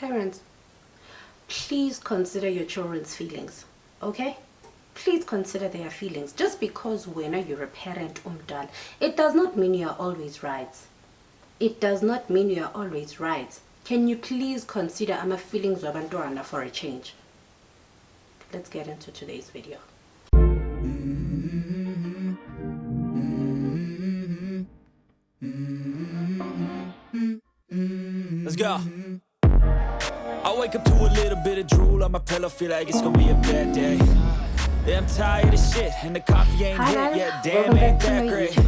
Parents, please consider your children's feelings, okay? Please consider their feelings. Just because when you're a parent umdala, it does not mean you're always right. It does not mean you're always right. Can you please consider feelings wabantwana for a change? Let's get into today's video. Let's go. I wake up to a little bit of drool on my pillow, feel like it's gonna be a bad day. Yeah, I'm tired of shit, and the coffee ain't hit yet. Damn, ain't that great.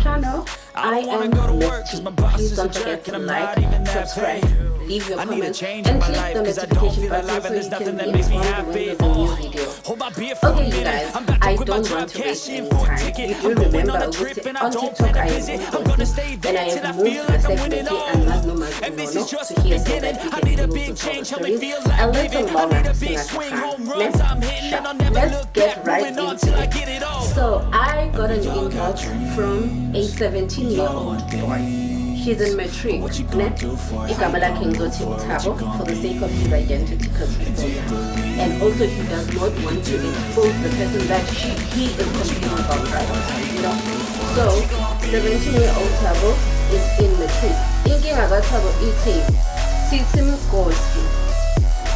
I don't wanna go to work, cause my boss is a jerk, and I'm not even that paid. Leave your I need a comments change and in my click life, the cause I don't feel notification alive, button and there's so you nothing can that be makes me informed when happy. there's a new video. Hold my beer for a Okay, you minute. guys, I'm about to I quit my don't job, want to cash waste in any for a time. ticket. You do I'm going remember on a trip, and I on don't TikTok plan I to am visit. also I'm gonna stay and I there till I have moved feel to a like I'm winning segment all. and not no more And this is just to the hear so beginning. that we I can need be a able big to tell the change, help me stories feel a like little living. I longer. need a big swing, home runs I'm hitting, and I'll never Let's look get back. right Moving on into till I it. get it all. So I got an inbox from a 17-year-old boy. She's in matric, igama lakhe ngizothi uThabo for the sake of his identity because he's so young. And also he does not want to expose the person that he is complaining about, right? You know? So 17-year-old Thabo is in matric. Inkinga kaThabo ithi sithi mgosi.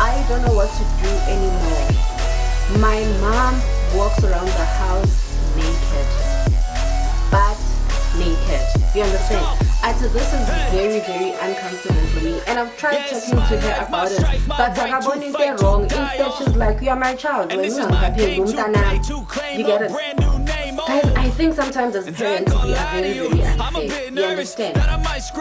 I don't know what to do anymore. My mom walks around the house naked. But naked. You understand? I said this is very, very uncomfortable for me. And I've tried talking to her about it. But I got it wrong. Instead she's like, you are my child. When you get it? Guys, I think sometimes as parents we are very, very unfair. You understand?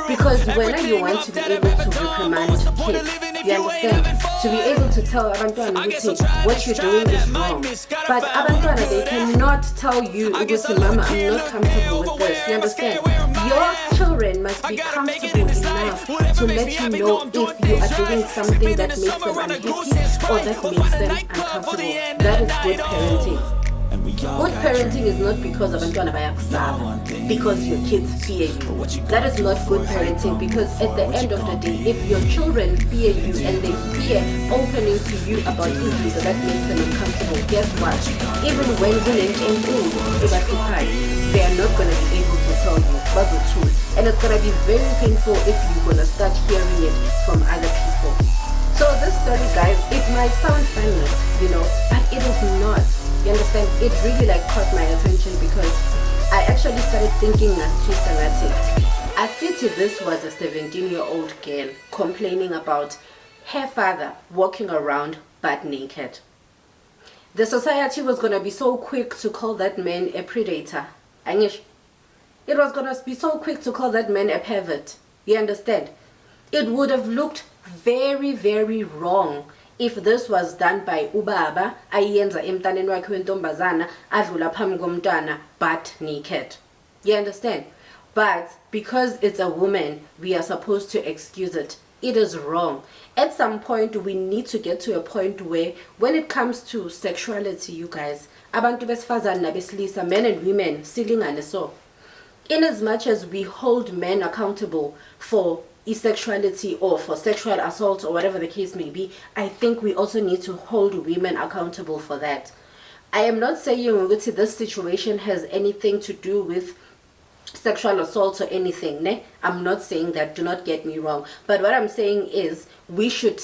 Because when you want to be able to reprimand kids, you understand? To be able to tell abantwana what you're doing is wrong. But abantwana, they cannot tell you, Mama, I'm not comfortable with this. You understand? Your children must be comfortable enough to let you know if you are doing something that makes them unhappy or that makes them uncomfortable. That is good parenting. Good parenting is not because abantwana bayakusaba, because your kids fear you. That is not good parenting, because at the end of the day, if your children fear you and they fear opening to you about issues that makes them uncomfortable, guess what? Even when they are not going to be able to tell you what's the truth. And it's going to be very painful if you're going to start hearing it from other people. So this story, guys, it might sound funny, you know, but it is not. You understand? It really caught my attention because I actually started thinking as this was a 17-year-old girl complaining about her father walking around butt naked. The society was going to be so quick to call that man a predator. It was going to be so quick to call that man a pervert. You understand? It would have looked very, very wrong if this was done by ubaba ayenza emntaneni wakhe wentombazana adlula phambi komntwana but naked. You understand? But because it's a woman, we are supposed to excuse it. It is wrong. At some point we need to get to a point where when it comes to sexuality, you guys, abantu besifazana nabesilisa, men and women silingane. So in as much as we hold men accountable for sexuality or for sexual assault or whatever the case may be, I think we also need to hold women accountable for that. I am not saying this situation has anything to do with sexual assault or anything, ne? I'm not saying that, do not get me wrong, but what I'm saying is we should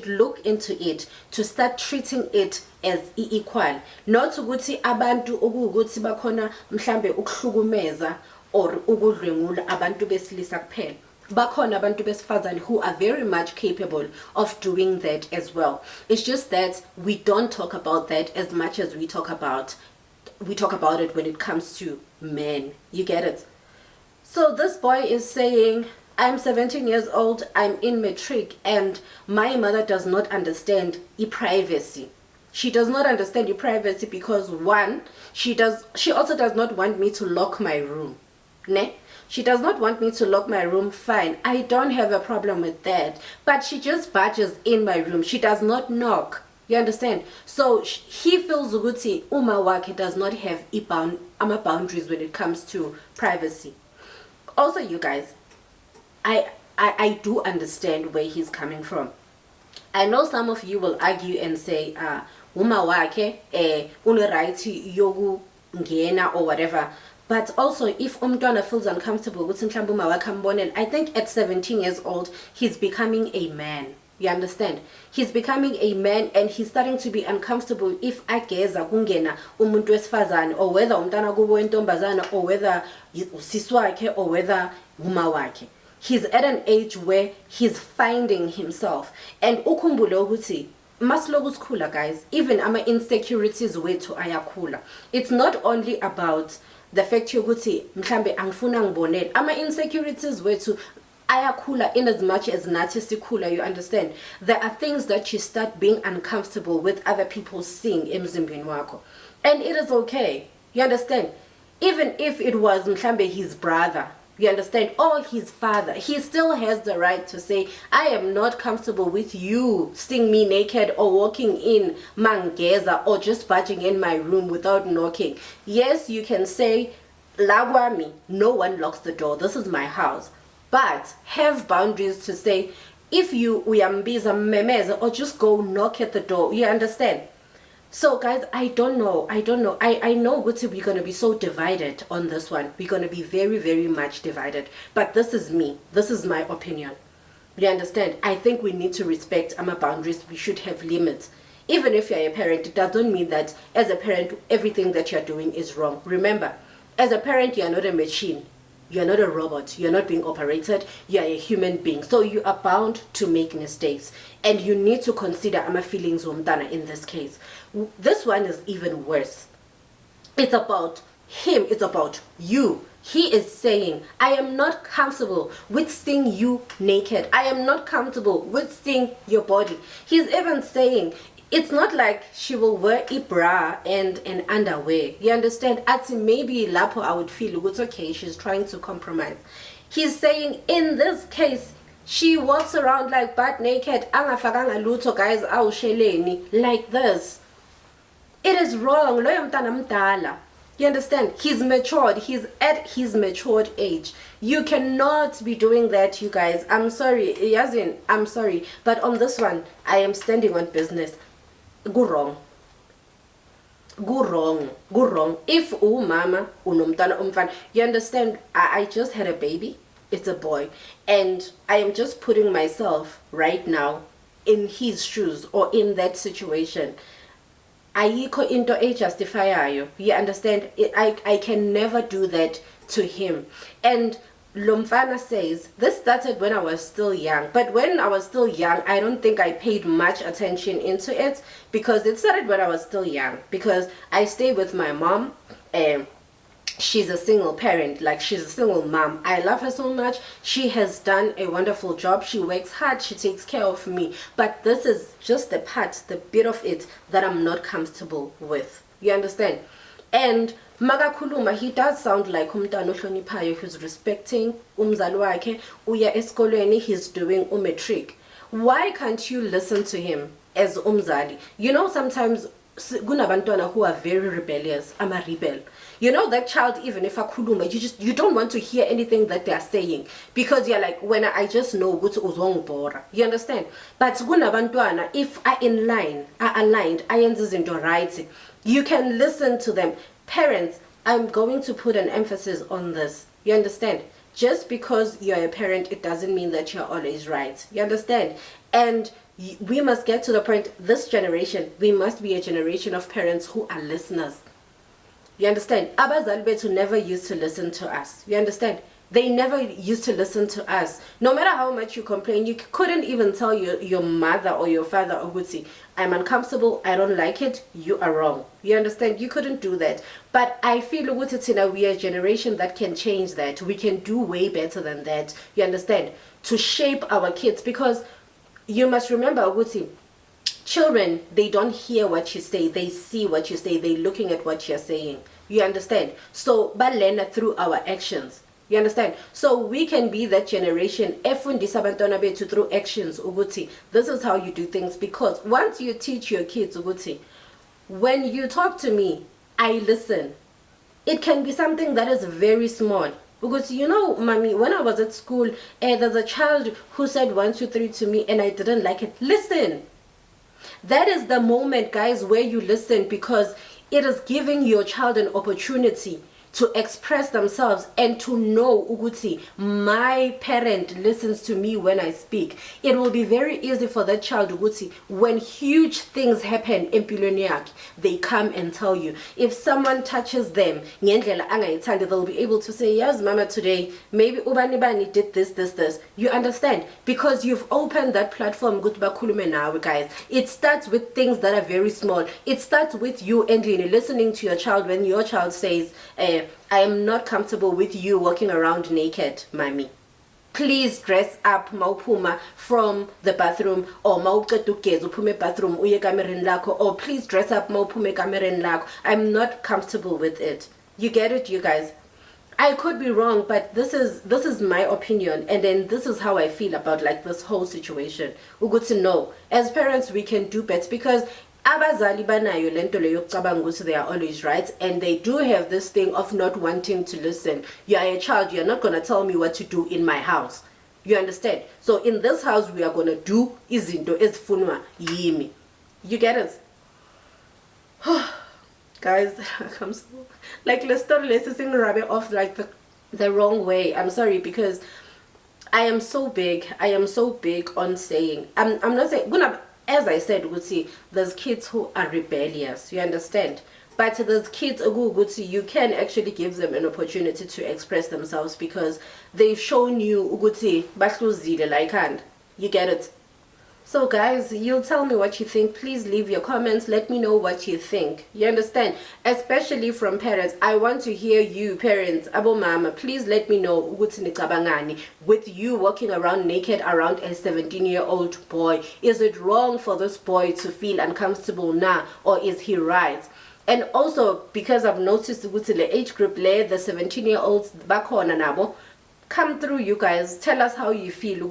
look into it to start treating it as equal, not ukuthi abantu ukuthi bakhona mhlambe ukuhlukumeza or ukudlwengula abantu besilisa kuphela. Bakhona abantu besifazane who are very much capable of doing that as well. It's just that we don't talk about that as much as we talk about it when it comes to men. You get it? So this boy is saying, I'm 17 years old, I'm in matric, and my mother does not understand privacy. She does not understand privacy because one, she also does not want me to lock my room. Ne? She does not want me to lock my room, fine. I don't have a problem with that. But she just barges in my room. She does not knock. You understand? So he feels ukuthi uma wakhe does not have boundaries when it comes to privacy. Also, you guys, I do understand where he's coming from. I know some of you will argue and say, uma wake, une right yogu ngena or whatever. But also, if umntwana feels uncomfortable with I think at 17 years old, he's becoming a man. You understand? He's becoming a man and he's starting to be uncomfortable if ageza kungena umuntu wesifazane, or whether umntwana kubo wentombazana, or whether usisi wakhe, or whether uma wakhe. He's at an age where he's finding himself. And ukhumbule ukuthi masiloku sikhula, guys, even ama insecurities wethu ayakhula. It's not only about the fact yokuthi mhlambe angifuna ngibonele. Ama insecurities wethu ayakhula in as much as nathi sikhula, you understand? There are things that you start being uncomfortable with other people seeing emzimbeni wakho. And it is okay. You understand? Even if it was mhlambe his brother, you understand, or his father, he still has the right to say, I am not comfortable with you seeing me naked or walking in mangeza or just barging in my room without knocking. Yes, you can say, lawami, no one locks the door, this is my house. But have boundaries to say, if you uyambiza memeza, or just go knock at the door, you understand? So guys, I don't know. I know we're going to be so divided on this one. We're going to be very, very much divided. But this is me. This is my opinion. You understand? I think we need to respect our boundaries. We should have limits. Even if you're a parent, it doesn't mean that as a parent, everything that you're doing is wrong. Remember, as a parent, you're not a machine. You're not a robot. You're not being operated. You're a human being. So you are bound to make mistakes. And you need to consider our feelings womdana in this case. This one is even worse. It's about him. It's about you. He is saying, I am not comfortable with seeing you naked. I am not comfortable with seeing your body. He's even saying, it's not like she will wear a bra and an underwear. You understand? At maybe lapo I would feel it's okay. She's trying to compromise. He's saying in this case, she walks around like butt naked. Angafakanga lutho, guys, awusheleni, like this. It is wrong. Loyo mntana mdala. You understand? He's matured. He's at his matured age. You cannot be doing that, you guys. I'm sorry. Yazin, I'm sorry. But on this one, I am standing on business. Go wrong. Go wrong. Go wrong. If mama unomntana umfana, you understand? I just had a baby. It's a boy. And I am just putting myself right now in his shoes or in that situation. Ayikho into ejustifiayo. You understand? I can never do that to him. And Lomfana says, this started when I was still young. But when I was still young, I don't think I paid much attention into it, because it started when I was still young. Because I stay with my mom. She's a single parent, like she's a single mom. I love her so much. She has done a wonderful job. She works hard. She takes care of me. But this is just the part, the bit of it that I'm not comfortable with. You understand? And Magakuluma, he does sound like umntana ohloniphayo, who's respecting umzali wakhe, uya esikolweni, he's doing umatric. Why can't you listen to him as umzali? You know, sometimes kunabantwana who are very rebellious. I'm a rebel. You know, that child, even if akhuluma, you don't want to hear anything that they are saying, because you're like, when I just know ukuthi uzongibora. You understand? But kunabantwana, if are in line, are aligned, ayenza izinto right, you can listen to them. Parents, I'm going to put an emphasis on this. You understand? Just because you're a parent, it doesn't mean that you're always right. You understand? And we must get to the point, this generation, we must be a generation of parents who are listeners. You understand? Abazali bethu never used to listen to us. You understand? They never used to listen to us. No matter how much you complain, you couldn't even tell your mother or your father, Oguti, I'm uncomfortable, I don't like it, you are wrong. You understand? You couldn't do that. But I feel Oguti, we are a generation that can change that. We can do way better than that. You understand? To shape our kids, because you must remember, Oguti, children, they don't hear what you say, they see what you say, they're looking at what you're saying. You understand? So, balena through our actions. You understand? So we can be that generation efundisa abantwana bethu through actions ukuthi this is how you do things, because once you teach your kids ukuthi when you talk to me, I listen. It can be something that is very small. Because mommy, when I was at school, there's a child who said 1, 2, 3 to me and I didn't like it. Listen. That is the moment, guys, where you listen, because it is giving your child an opportunity to express themselves and to know ukuthi my parent listens to me when I speak. It will be very easy for that child ukuthi when huge things happen empilweni yakhe, they come and tell you. If someone touches them ngendlela angayithandi, they'll be able to say, yes mama, today maybe ubani bani did this. You understand? Because you've opened that platform ukuthi bakhulume nawe, guys. It starts with things that are very small. It starts with you, Endlini, listening to your child when your child says, I am not comfortable with you walking around naked, mommy. Please dress up maupuma from the bathroom, or mauqedugeza uphume bathroom uye kamereni lakho, or please dress up maupume kamereni lakho. I'm not comfortable with it. You get it, you guys? I could be wrong, but this is my opinion, and then this is how I feel about like this whole situation. We're good to know. As parents, we can do better, because abazali banayo lento leyo yokucabanga ukuthi they are always right, and they do have this thing of not wanting to listen. You are a child, you're not going to tell me what to do in my house. You understand? So in this house, we are going to do izinto ezifunwa yimi. You get it? Guys, I'm so, like, let's start sing rabbit off like the wrong way. I'm sorry, because I am so big on saying, I'm not saying, as I said, there's kids who are rebellious, you understand? But there's kids who you can actually give them an opportunity to express themselves, because they've shown you like, you get it? So guys, you'll tell me what you think. Please leave your comments. Let me know what you think. You understand? Especially from parents. I want to hear you, parents. Abo mama, please let me know with you walking around naked around a 17-year-old boy. Is it wrong for this boy to feel uncomfortable now, or is he right? And also, because I've noticed the age group, the 17-year-olds back on nabo, come through, you guys. Tell us how you feel.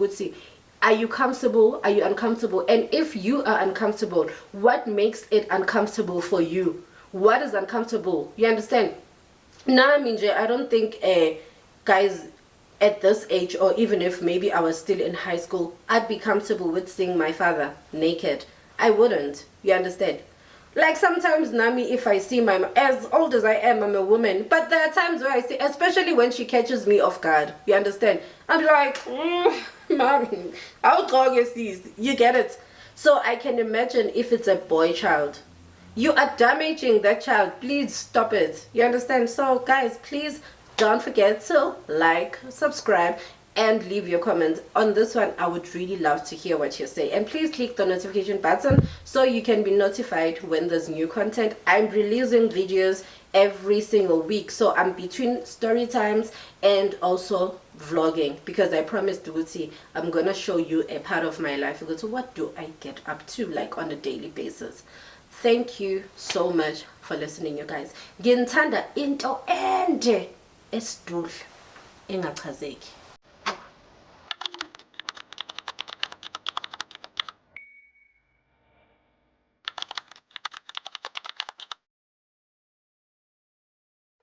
Are you comfortable? Are you uncomfortable? And if you are uncomfortable, what makes it uncomfortable for you? What is uncomfortable? You understand? Now, I don't think, guys, at this age, or even if maybe I was still in high school, I'd be comfortable with seeing my father naked. I wouldn't. You understand? Like sometimes, Nami, if I see my mom, as old as I am, I'm a woman. But there are times where I see, especially when she catches me off guard. You understand? I'm like, mommy, how dog is this? You get it? So I can imagine if it's a boy child. You are damaging that child. Please stop it. You understand? So guys, please don't forget to like, subscribe, and leave your comments. On this one, I would really love to hear what you say. And please click the notification button so you can be notified when there's new content. I'm releasing videos every single week. So I'm between story times and also vlogging, because I promised Duguti I'm gonna show you a part of my life. So what do I get up to, like, on a daily basis? Thank you so much for listening, you guys. Ginthanda into ende esdudla engachazeki.